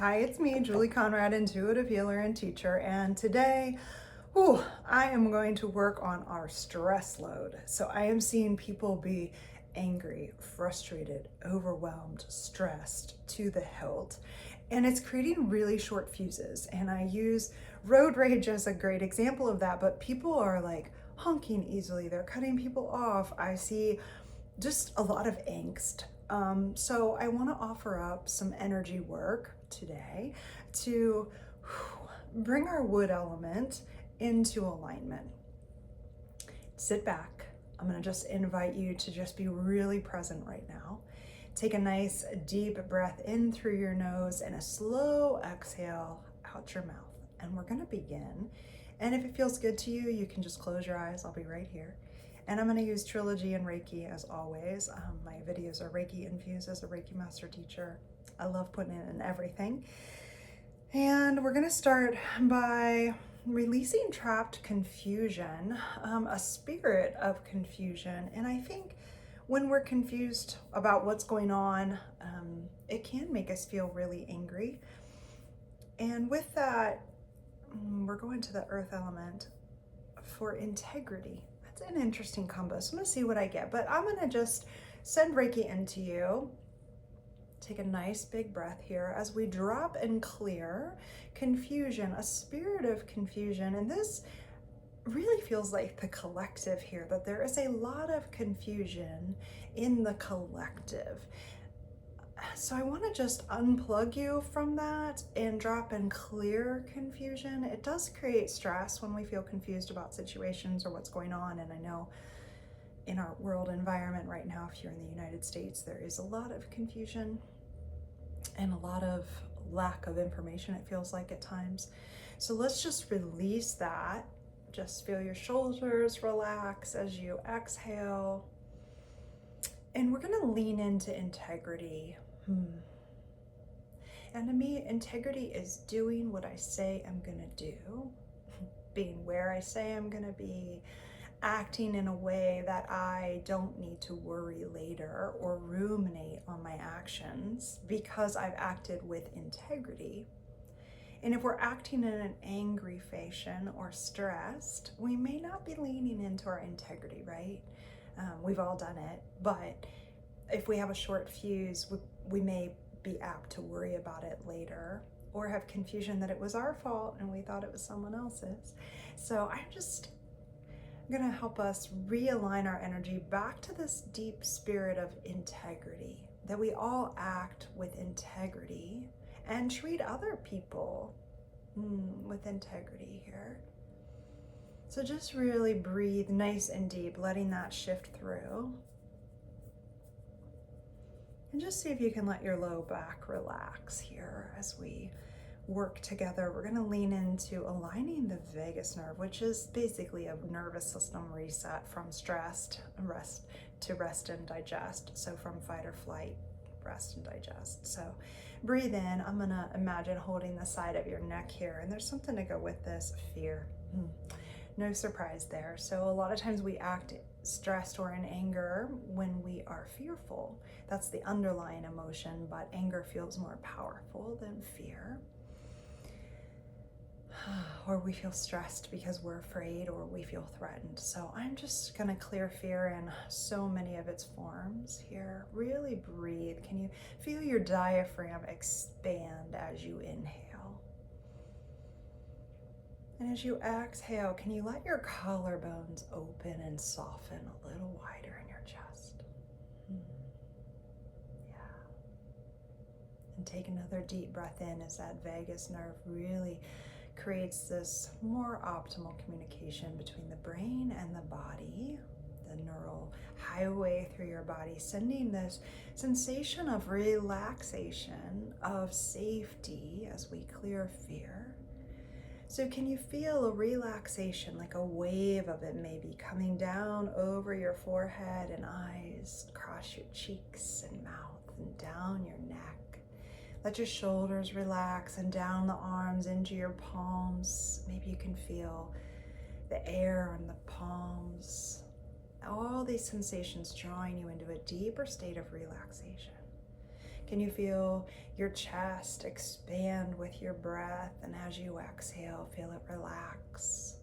Hi, it's me, Julie Conrad, intuitive healer and teacher, and today, I am going to work on our stress load. So I am seeing people be angry, frustrated, overwhelmed, stressed to the hilt, and it's creating really short fuses. And I use road rage as a great example of that, but people are like honking easily, they're cutting people off. I see just a lot of angst. So I want to offer up some energy work today to bring our wood element into alignment. Sit back. I'm going to just invite you to just be really present right now. Take a nice deep breath in through your nose and a slow exhale out your mouth. And we're going to begin. And if it feels good to you, you can just close your eyes. I'll be right here. And I'm going to use Trilogy and Reiki as always. My videos are Reiki infused as a Reiki master teacher. I love putting it in everything. And we're going to start by releasing trapped confusion, a spirit of confusion. And I think when we're confused about what's going on, it can make us feel really angry. And with that, we're going to the earth element for integrity. That's an interesting combo. So I'm going to see what I get, but I'm going to just send Reiki into you. Take a nice big breath here as we drop and clear confusion, a spirit of confusion. And this really feels like the collective here, that there is a lot of confusion in the collective. So I want to just unplug you from that and drop and clear confusion. It does create stress when we feel confused about situations or what's going on. And I know in our world environment right now, if you're in the United States, there is a lot of confusion and a lot of lack of information, it feels like at times. So let's just release that. Just feel your shoulders relax as you exhale. And we're going to lean into integrity. And to me, integrity is doing what I say I'm going to do, being where I say I'm going to be, acting in a way that I don't need to worry later or ruminate on my actions because I've acted with integrity. And if we're acting in an angry fashion or stressed, we may not be leaning into our integrity, right? We've all done it, but if we have a short fuse, we may be apt to worry about it later or have confusion that it was our fault and we thought it was someone else's. So I'm going to help us realign our energy back to this deep spirit of integrity, that we all act with integrity and treat other people with integrity here. So just really breathe nice and deep, letting that shift through. And just see if you can let your low back relax here as we work together. We're going to lean into aligning the vagus nerve, which is basically a nervous system reset from stressed rest to rest and digest. So from fight or flight, rest and digest. So breathe in. I'm going to imagine holding the side of your neck here. And there's something to go with this, fear. No surprise there. So a lot of times we act stressed or in anger when we are fearful. That's the underlying emotion, but anger feels more powerful than fear. Or we feel stressed because we're afraid or we feel threatened. So I'm just going to clear fear in so many of its forms here. Really breathe. Can you feel your diaphragm expand as you inhale? And as you exhale, can you let your collarbones open and soften a little wider in your chest? Yeah. And take another deep breath in as that vagus nerve really creates this more optimal communication between the brain and the body, the neural highway through your body, sending this sensation of relaxation, of safety as we clear fear. So can you feel a relaxation, like a wave of it maybe coming down over your forehead and eyes, across your cheeks and mouth and down your neck? Let your shoulders relax and down the arms into your palms. Maybe you can feel the air on the palms. All these sensations drawing you into a deeper state of relaxation. Can you feel your chest expand with your breath? And as you exhale, feel it relax.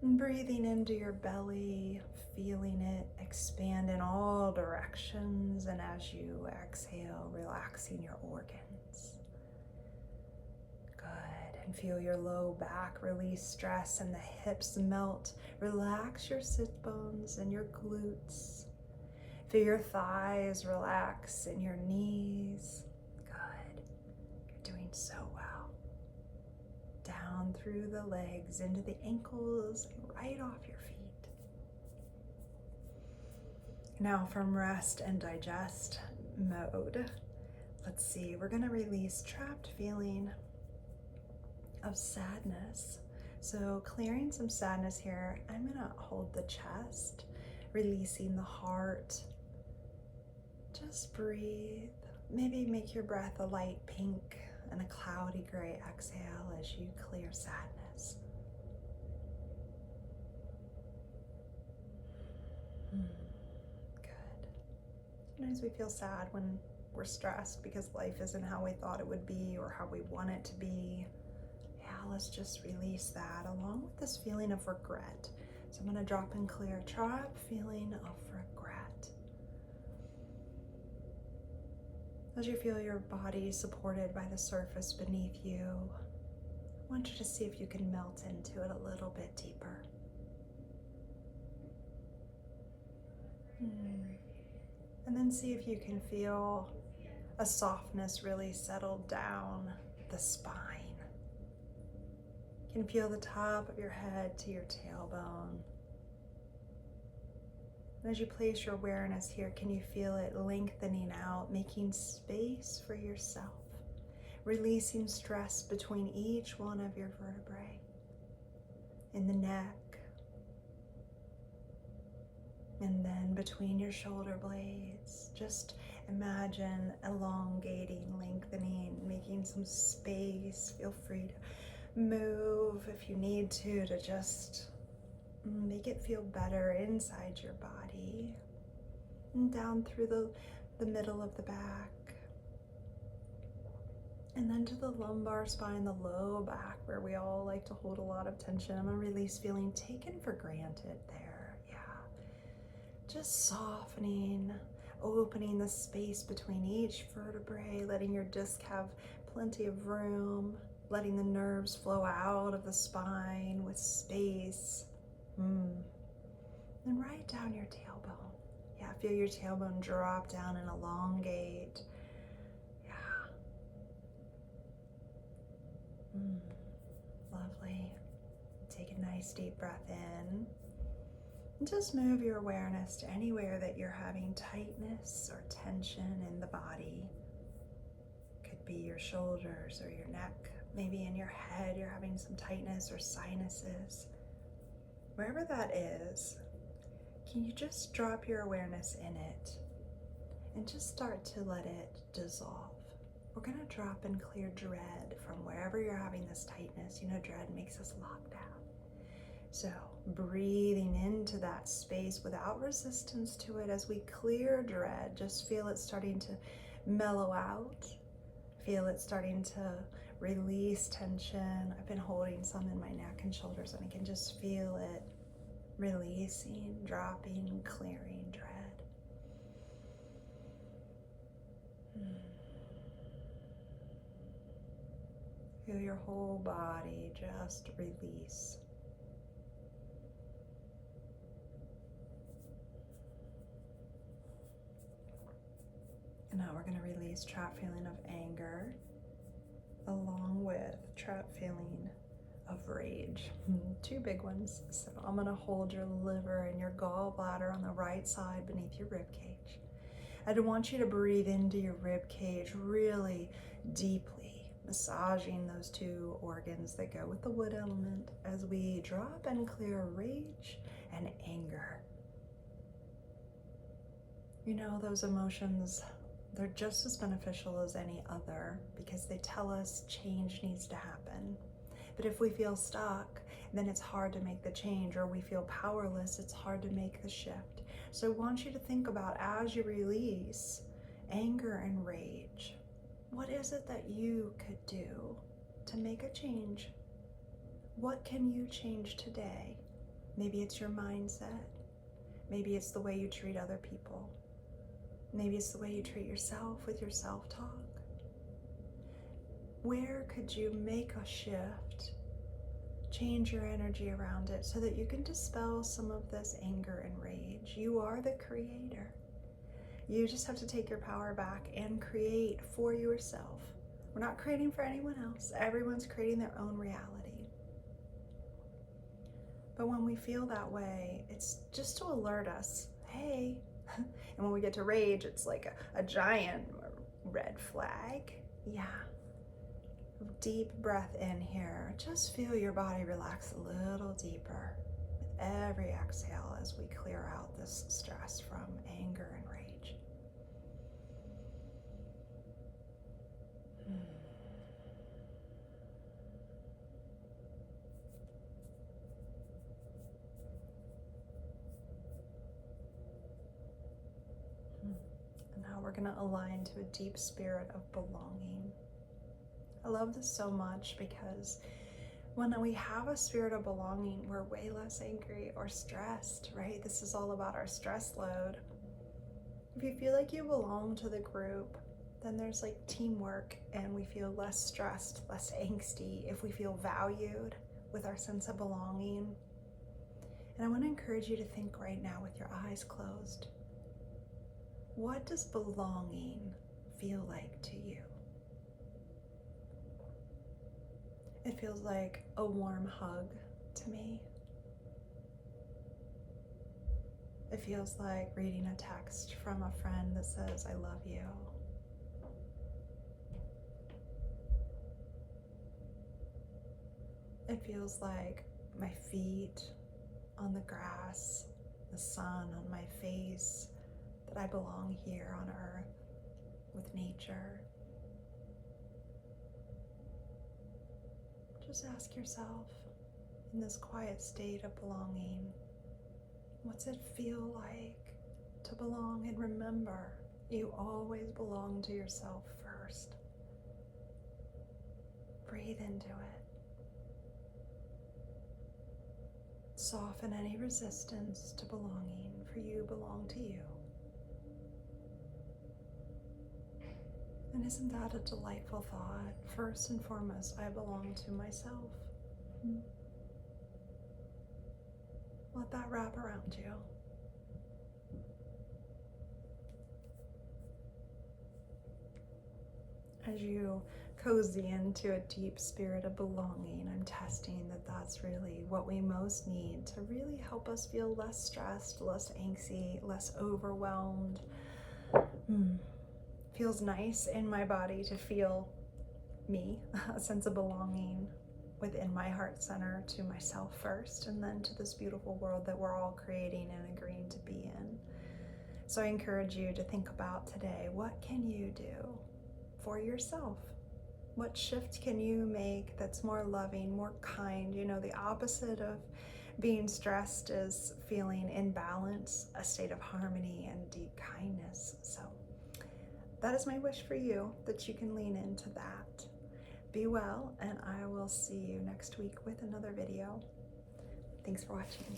And breathing into your belly, feeling it expand in all directions. And as you exhale, relaxing your organs. Good. And feel your low back release stress and the hips melt. Relax your sit bones and your glutes. Feel your thighs relax and your knees. Good. You're doing so well. Down through the legs, into the ankles, right off your feet. Now from rest and digest mode, let's see, we're gonna release trapped feeling of sadness. So clearing some sadness here, I'm gonna hold the chest, releasing the heart. Just breathe. Maybe make your breath a light pink and a cloudy gray exhale as you clear sadness. Good. Sometimes we feel sad when we're stressed because life isn't how we thought it would be or how we want it to be. Yeah, let's just release that along with this feeling of regret. So I'm going to drop and clear trapped feeling of regret. As you feel your body supported by the surface beneath you, I want you to see if you can melt into it a little bit deeper. And then see if you can feel a softness really settle down the spine. You can feel the top of your head to your tailbone. As you place your awareness here, can you feel it lengthening out, making space for yourself, releasing stress between each one of your vertebrae, in the neck, and then between your shoulder blades. Just imagine elongating, lengthening, making some space. Feel free to move if you need to just make it feel better inside your body and down through the middle of the back. And then to the lumbar spine, the low back, where we all like to hold a lot of tension. I'm gonna release feeling taken for granted there. Yeah. Just softening, opening the space between each vertebrae, letting your disc have plenty of room, letting the nerves flow out of the spine with space. Then right down your tailbone. Yeah, feel your tailbone drop down and elongate. Yeah. Lovely. Take a nice deep breath in. And just move your awareness to anywhere that you're having tightness or tension in the body. Could be your shoulders or your neck. Maybe in your head you're having some tightness or sinuses. Wherever that is, can you just drop your awareness in it and just start to let it dissolve? We're going to drop and clear dread from wherever you're having this tightness. You know, dread makes us lock down. So breathing into that space without resistance to it as we clear dread, just feel it starting to mellow out. Feel it starting to release tension. I've been holding some in my neck and shoulders, and I can just feel it releasing, dropping, clearing dread. Feel your whole body just release. And now we're going to release trapped feeling of anger along with trapped feeling of rage. Two big ones. So I'm going to hold your liver and your gallbladder on the right side beneath your rib cage. I want you to breathe into your rib cage really deeply, massaging those two organs that go with the wood element as we drop and clear rage and anger. You know, those emotions, they're just as beneficial as any other because they tell us change needs to happen. But if we feel stuck, then it's hard to make the change, or we feel powerless, it's hard to make the shift. So I want you to think about, as you release anger and rage. What is it that you could do to make a change? What can you change today? Maybe it's your mindset. Maybe it's the way you treat other people. Maybe it's the way you treat yourself with your self-talk. Where could you make a shift? Change your energy around it so that you can dispel some of this anger and rage. You are the creator. You just have to take your power back and create for yourself. We're not creating for anyone else. Everyone's creating their own reality. But when we feel that way, it's just to alert us, hey. And when we get to rage, it's like a giant red flag. Yeah. Deep breath in here. Just feel your body relax a little deeper with every exhale as we clear out this stress from anger and rage. And now we're going to align to a deep spirit of belonging. I love this so much because when we have a spirit of belonging, we're way less angry or stressed, right? This is all about our stress load. If you feel like you belong to the group, then there's like teamwork and we feel less stressed, less angsty if we feel valued with our sense of belonging. And I want to encourage you to think right now with your eyes closed. What does belonging feel like to you? It feels like a warm hug to me. It feels like reading a text from a friend that says, I love you. It feels like my feet on the grass, the sun on my face, that I belong here on earth with nature. Just ask yourself, in this quiet state of belonging, what's it feel like to belong? And remember, you always belong to yourself first. Breathe into it. Soften any resistance to belonging, for you belong to you. And isn't that a delightful thought? First and foremost, I belong to myself. Let that wrap around you. As you cozy into a deep spirit of belonging, I'm testing that that's really what we most need to really help us feel less stressed, less angsty, less overwhelmed. Feels nice in my body to feel me, a sense of belonging within my heart center to myself first, and then to this beautiful world that we're all creating and agreeing to be in. So I encourage you to think about today, what can you do for yourself? What shift can you make that's more loving, more kind? You know, the opposite of being stressed is feeling in balance, a state of harmony and deep kindness. So that is my wish for you, that you can lean into that. Be well, and I will see you next week with another video. Thanks for watching.